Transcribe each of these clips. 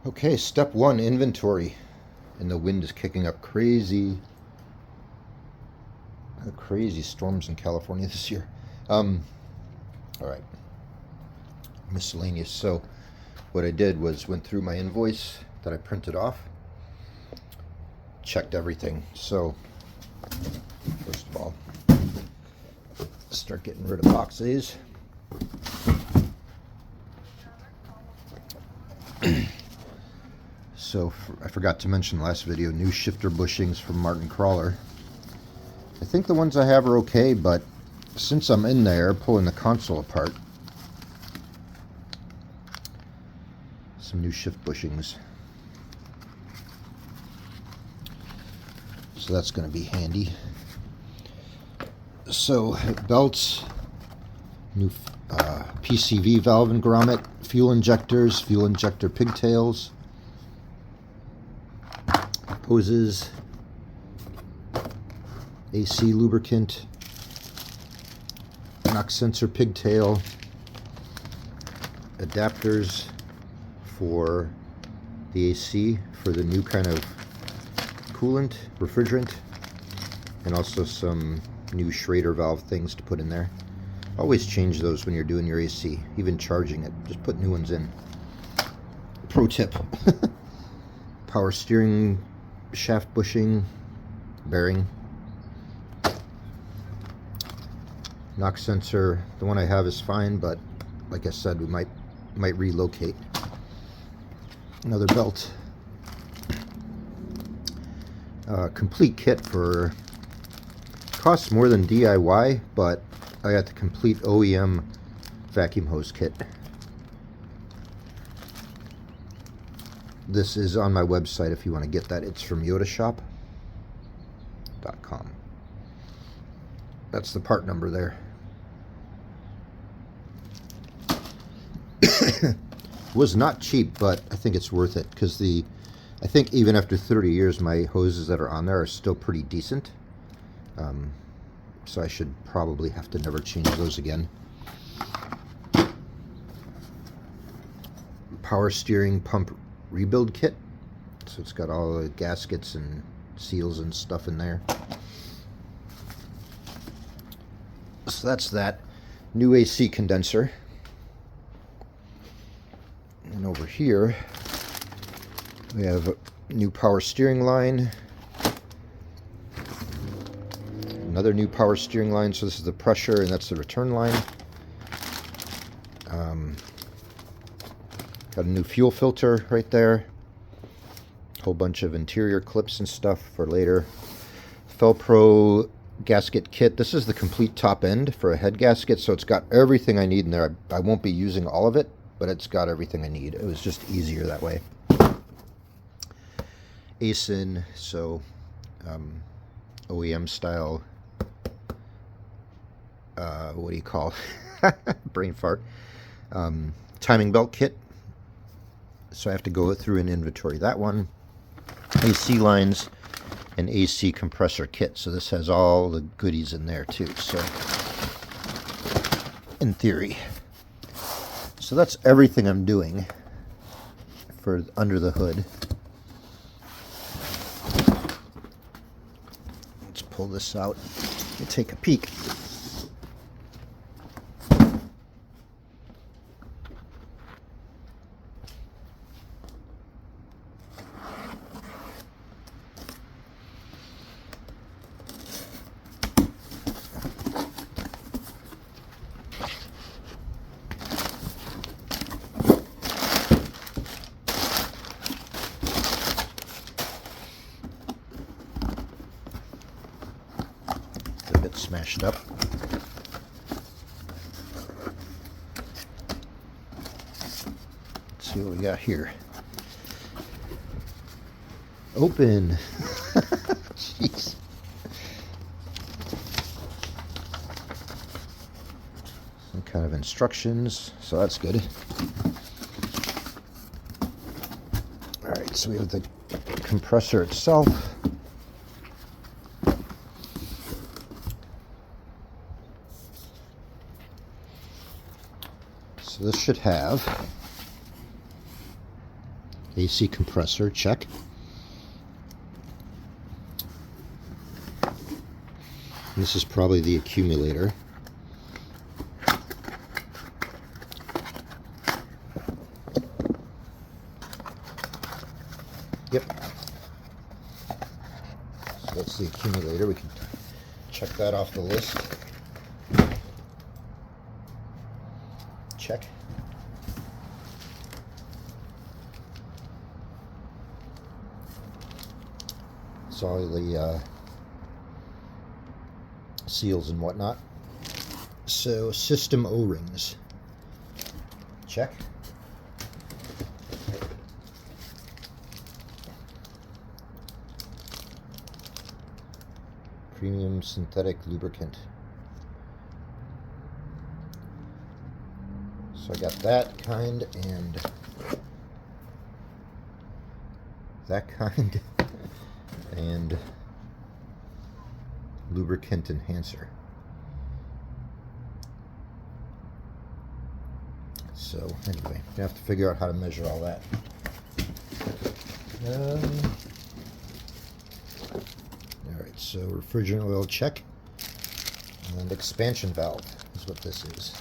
Okay, step one, inventory. And the wind is kicking up crazy. Crazy storms in California this year. All right. Miscellaneous. So what I did was went through my invoice that I printed off, checked everything. So first of all, start getting rid of boxes. So I forgot to mention last video, new shifter bushings from Martin Crawler. I think the ones I have are okay, but since I'm in there pulling the console apart, some new shift bushings. So that's going to be handy. So belts, new PCV valve and grommet, fuel injectors, fuel injector pigtails, hoses, AC lubricant, knock sensor pigtail, adapters for the AC for the new kind of coolant, refrigerant, and also some new Schrader valve things to put in there. Always change those when you're doing your AC, even charging it. Just put new ones in. Pro tip. Power steering shaft bushing, bearing. Knock sensor, the one I have is fine, but like I said, we might relocate. Another belt. Complete kit for costs more than DIY, but I got the complete OEM vacuum hose kit. This is on my website if you want to get that. It's from yodashop.com. That's the part number there. Was not cheap, but I think it's worth it because I think even after 30 years, my hoses that are on there are still pretty decent. So I should probably have to never change those again. Power steering pump rebuild kit. So it's got all the gaskets and seals and stuff in there. So that's that. New AC condenser. And over here we have a new power steering line. Another new power steering line. So this is the pressure and that's the return line. Got a new fuel filter right there. Whole bunch of interior clips and stuff for later. Felpro gasket kit. This is the complete top end for a head gasket, so it's got everything I need in there. I won't be using all of it, but it's got everything I need. It was just easier that way. ASIN, so OEM style, what do you call brain fart, timing belt kit. So I have to go through and inventory that one. AC lines and AC compressor kit. So this has all the goodies in there too. So in theory. So that's everything I'm doing for under the hood. Let's pull this out and take a peek. A bit smashed up. Let's see what we got here. Open. Jeez. Some kind of instructions, so that's good. Alright, so we have the compressor itself. So this should have AC compressor, check. This is probably the accumulator. Yep. So that's the accumulator. We can check that off the list. Check. It's all the seals and whatnot. So system O-rings. Check. Premium synthetic lubricant. So I got that kind and that kind and lubricant enhancer. So anyway, you have to figure out how to measure all that. Alright, so refrigerant oil check, and expansion valve is what this is.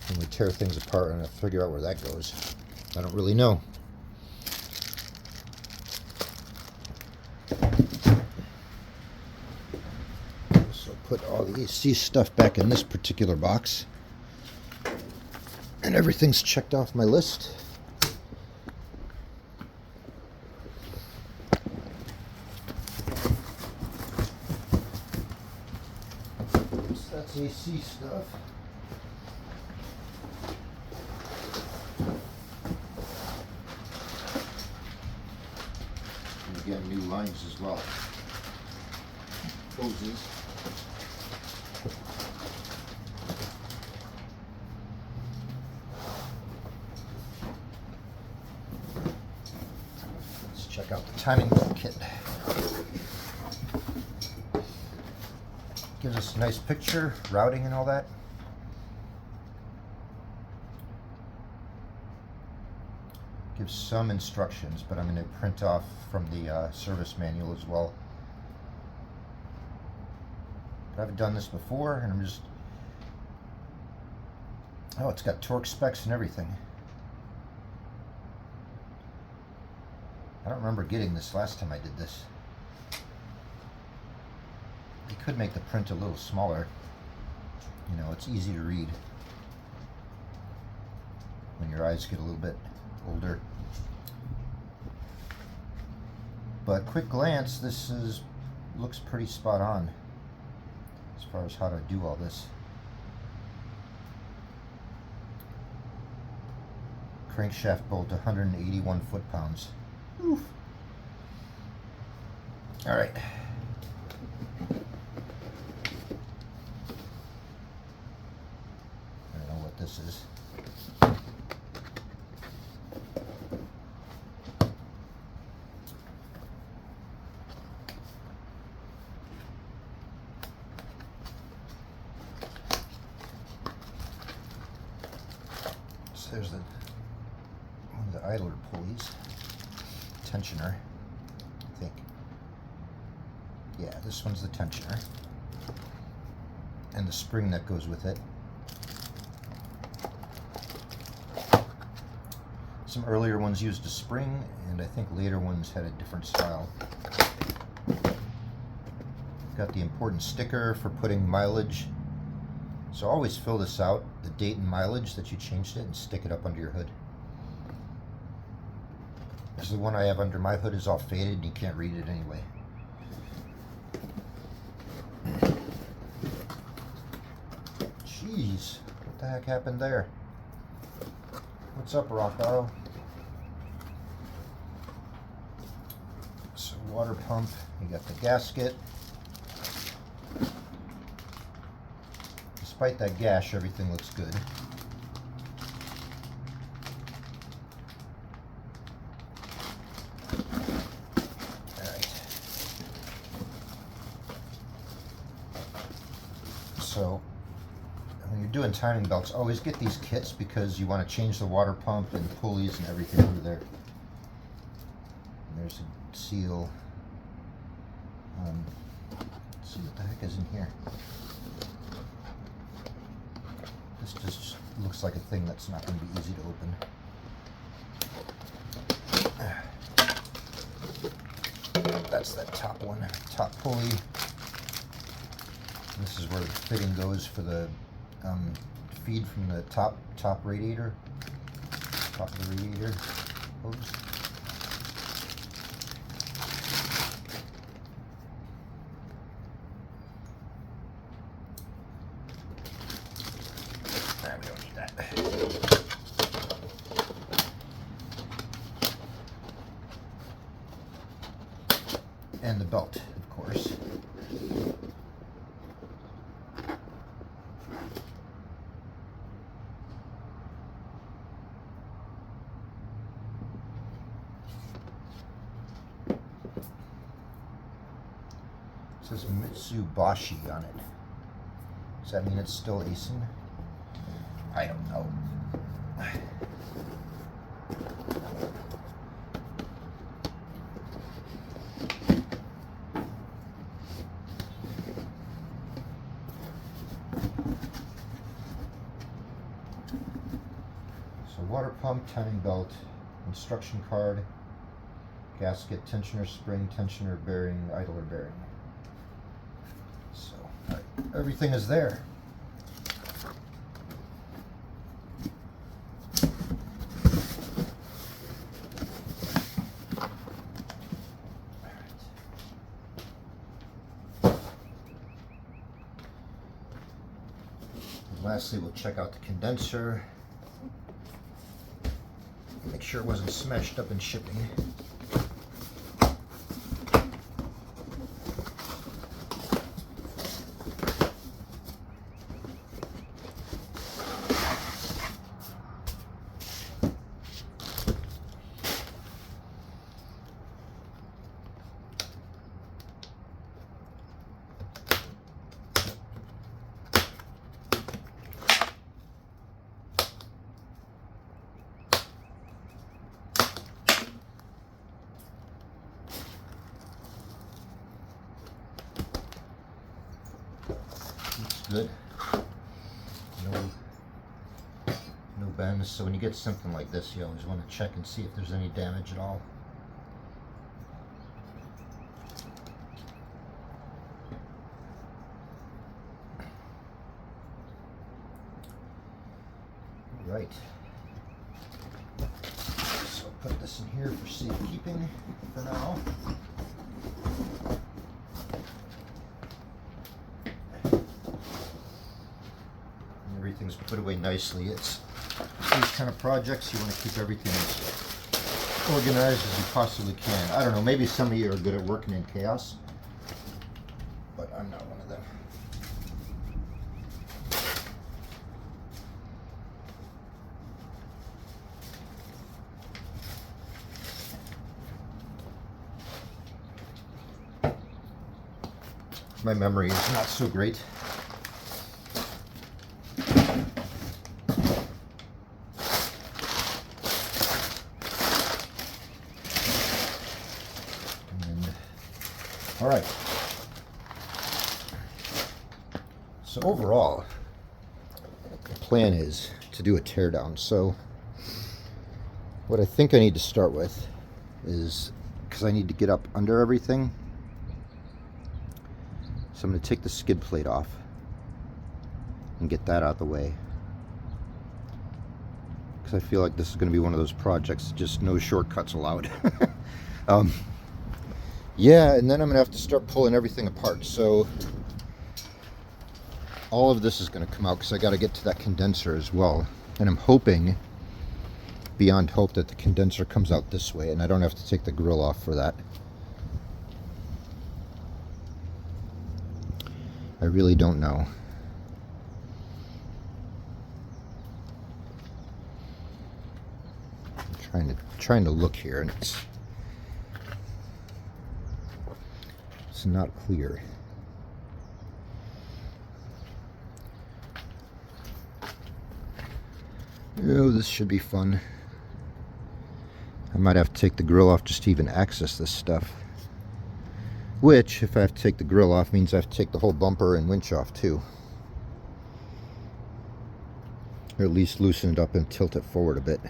When we tear things apart, and I figure out where that goes. I don't really know. So put all the AC stuff back in this particular box. And everything's checked off my list. So that's AC stuff. And again, new lines as well. Hoses. Check out the timing belt kit. Gives us a nice picture, routing and all that. Gives some instructions, but I'm going to print off from the service manual as well. But I've done this before, and I'm just... Oh, it's got torque specs and everything. I don't remember getting this last time I did this. You could make the print a little smaller. You know, it's easy to read when your eyes get a little bit older. But quick glance, this looks pretty spot on as far as how to do all this. Crankshaft bolt, 181 foot-pounds. Oof. All right. I don't know what this is. So there's one of the idler pulleys. Tensioner, I think. Yeah, this one's the tensioner. And the spring that goes with it. Some earlier ones used a spring, and I think later ones had a different style. Got the important sticker for putting mileage. So always fill this out, the date and mileage that you changed it, and stick it up under your hood. Because the one I have under my hood is all faded and you can't read it anyway. Jeez, what the heck happened there? What's up, Rock Auto? So water pump, you got the gasket. Despite that gash, everything looks good. So when you're doing timing belts, always get these kits because you want to change the water pump and pulleys and everything over there. And there's a seal. Let's see what the heck is in here. This just looks like a thing that's not going to be easy to open. That's that top one, top pulley. This is where the fitting goes for the feed from the top radiator, top of the radiator hose. Nah, we don't need that. And the belt, of course. It says Mitsubishi on it. Does that mean it's still ASIN? I don't know. So water pump, timing belt, instruction card, gasket, tensioner spring, tensioner bearing, idler bearing. So, all right, everything is there. And lastly, we'll check out the condenser. Make sure it wasn't smashed up in shipping. Good. No bends. So when you get something like this, you always want to check and see if there's any damage at all. All right. So I'll put this in here for safekeeping for now. Everything's put away nicely. It's these kind of projects, you want to keep everything as organized as you possibly can. I don't know, maybe some of you are good at working in chaos, but I'm not one of them. My memory is not so great. All right. So overall, the plan is to do a teardown. So what I think I need to start with is, because I need to get up under everything, so I'm going to take the skid plate off and get that out of the way. Because I feel like this is going to be one of those projects, just no shortcuts allowed. Yeah, and then I'm going to have to start pulling everything apart. So all of this is going to come out because I got to get to that condenser as well. And I'm hoping, beyond hope, that the condenser comes out this way and I don't have to take the grill off for that. I really don't know. I'm trying to look here, and it's not clear. Oh, this should be fun. I might have to take the grill off just to even access this stuff. Which, if I have to take the grill off, means I have to take the whole bumper and winch off too. Or at least loosen it up and tilt it forward a bit.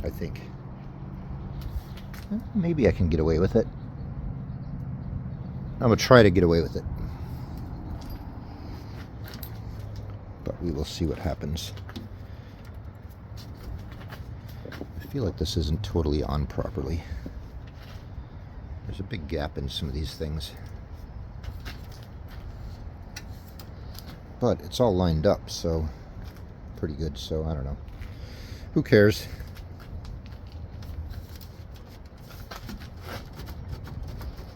I think. Maybe I can get away with it. I'm going to try to get away with it. But we will see what happens. I feel like this isn't totally on properly. There's a big gap in some of these things. But it's all lined up, so pretty good, so I don't know. Who cares?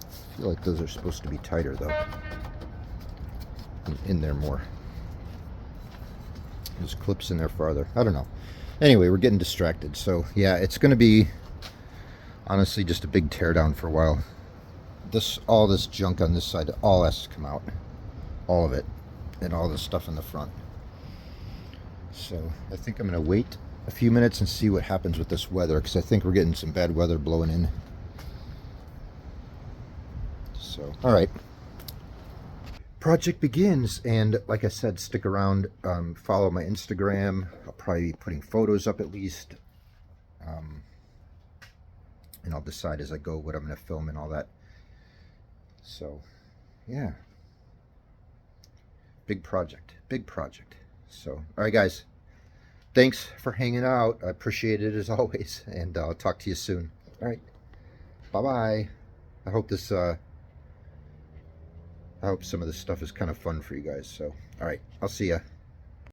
I feel like those are supposed to be tighter, though. In there more. There's clips in there farther. I don't know. Anyway, we're getting distracted. So, yeah, it's going to be, honestly, just a big teardown for a while. All this junk on this side, all has to come out. All of it. And all the stuff in the front. So, I think I'm going to wait a few minutes and see what happens with this weather, because I think we're getting some bad weather blowing in. So, all right. Project begins, and like I said, stick around, follow my Instagram. I'll probably be putting photos up at least, and I'll decide as I go what I'm going to film and all that. So, yeah, big project. So, all right, guys, thanks for hanging out. I appreciate it as always, and I'll talk to you soon. All right, bye-bye. I hope this I hope some of this stuff is kind of fun for you guys. So, all right, I'll see ya.